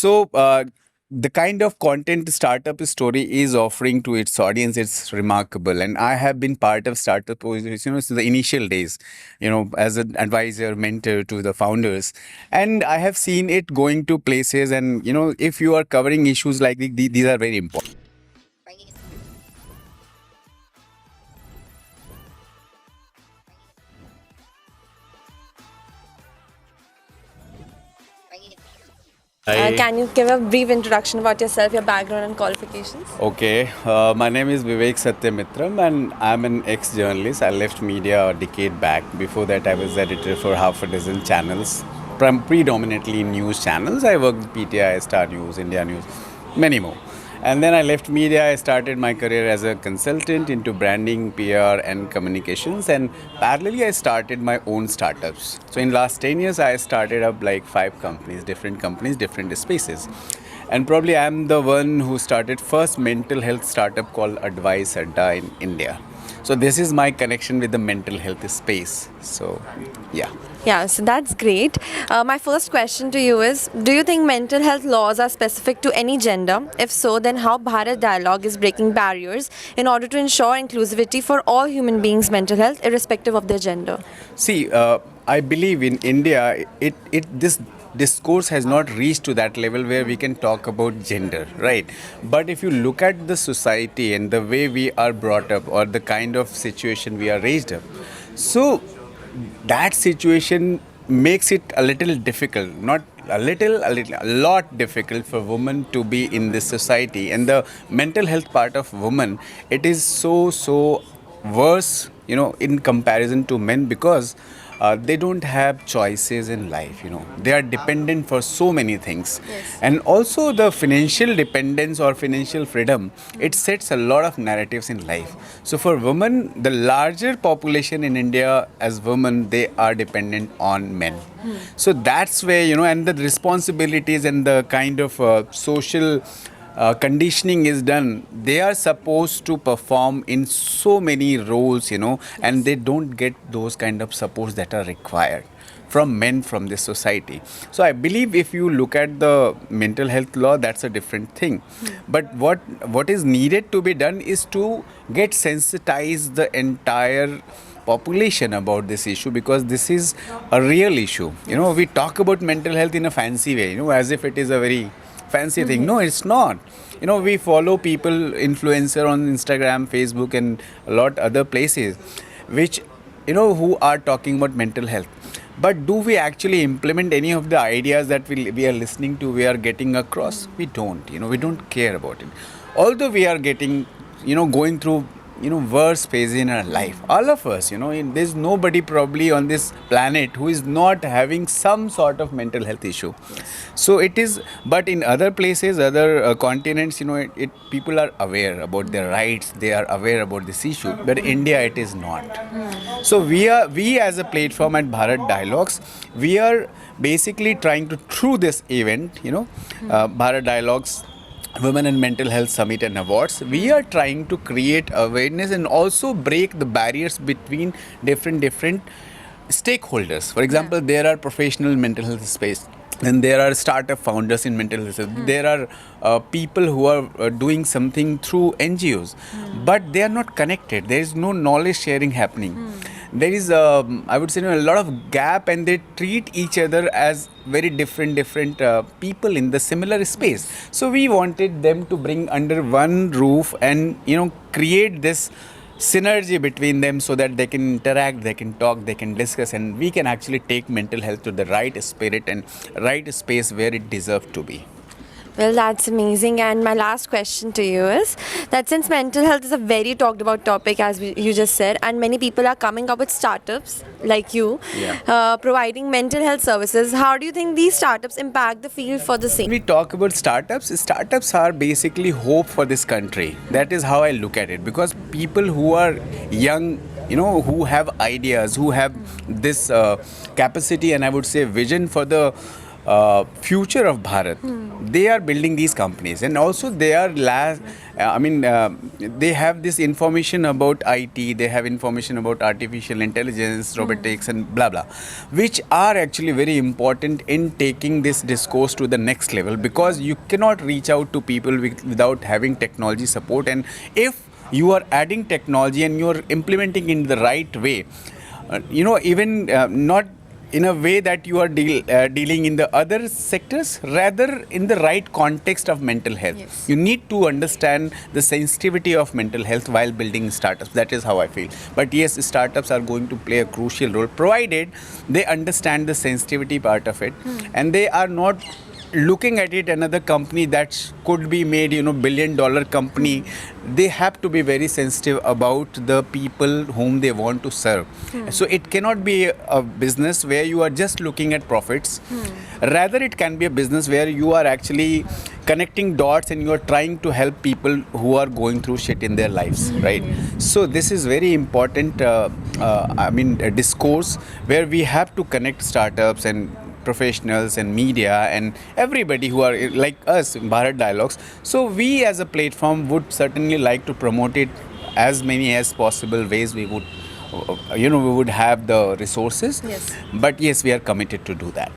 So, the kind of content startup story is offering to its audience, it's remarkable. And I have been part of startup, since the initial days, as an advisor, mentor to the founders. And I have seen it going to places. And, if you are covering issues like these are very important. Can you give a brief introduction about yourself, your background and qualifications? Okay, my name is Vivek Satya Mitram, and I'm an ex-journalist. I left media a decade back. Before that, I was editor for half a dozen channels, predominantly news channels. I worked with PTI, Star News, India News, many more. And then I left media. I started my career as a consultant into branding, PR, and communications. And parallelly, I started my own startups. So in last 10 years, I started up like 5 companies, different spaces. And probably I'm the one who started first mental health startup called Advice Adda in India. So this is my connection with the mental health space. So, yeah. Yeah, so that's great. My first question to you is, do you think mental health laws are specific to any gender? If so, then how Bharat Dialogue is breaking barriers in order to ensure inclusivity for all human beings' mental health, irrespective of their gender? See, I believe in India, this discourse has not reached to that level where we can talk about gender, right? But if you look at the society and the way we are brought up or the kind of situation we are raised up, so that situation makes it a little difficult, not a lot difficult for women to be in this society. And the mental health part of women, it is so worse, in comparison to men, because they don't have choices in life. They are dependent for so many things. Yes. And also the financial dependence or financial freedom, it sets a lot of narratives in life. So for women, the larger population in India as women, they are dependent on men. So that's where, and the responsibilities and the kind of social conditioning is done. They are supposed to perform in so many roles, and they don't get those kind of supports that are required from men from this society. So I believe if you look at the mental health law, that's a different thing. But what is needed to be done is to get sensitized the entire population about this issue, because this is a real issue. We talk about mental health in a fancy way, as if it is a very fancy thing. No, it's not. We follow people, influencer on Instagram, Facebook, and a lot other places, which, who are talking about mental health. But do we actually implement any of the ideas that we are listening to, we are getting across? We don't. We don't care about it. Although we are getting, going through worst phase in our life, all of us, there's nobody probably on this planet who is not having some sort of mental health issue. So it is, but in other places, other continents, people are aware about their rights, they are aware about this issue, but India, it is not. So we as a platform at Bharat Dialogues, we are basically trying to, through this event, Bharat Dialogues Women and Mental Health Summit and Awards, we are trying to create awareness and also break the barriers between different stakeholders. For example, there are professional mental health space. Then there are startup founders in mental health. There are people who are doing something through NGOs, but they are not connected. There is no knowledge sharing happening. There is, I would say, a lot of gap, and they treat each other as very different people in the similar space. So we wanted them to bring under one roof and create this synergy between them, so that they can interact, they can talk, they can discuss, and we can actually take mental health to the right spirit and right space where it deserves to be. Well, that's amazing. And my last question to you is that since mental health is a very talked about topic, as you just said, and many people are coming up with startups like you, providing mental health services, how do you think these startups impact the field for the same? When we talk about startups are basically hope for this country. That is how I look at it, because people who are young, who have ideas, who have this capacity and I would say vision for the future of Bharat, they are building these companies, and also they are they have this information about IT, they have information about artificial intelligence, robotics, and blah blah, which are actually very important in taking this discourse to the next level, because you cannot reach out to people without having technology support. And if you are adding technology and you are implementing in the right way, even not in a way that you are dealing in the other sectors, rather in the right context of mental health. Yes. You need to understand the sensitivity of mental health while building startups. That is how I feel. But yes, startups are going to play a crucial role, provided they understand the sensitivity part of it, and they are not looking at it another company that could be made, billion-dollar company. They have to be very sensitive about the people whom they want to serve. So it cannot be a business where you are just looking at profits. Rather, it can be a business where you are actually connecting dots and you are trying to help people who are going through shit in their lives, right? So this is very important, a discourse where we have to connect startups and professionals and media and everybody who are like us in Bharat Dialogues. So we as a platform would certainly like to promote it as many as possible ways we would, we would have the resources. Yes. But yes, we are committed to do that.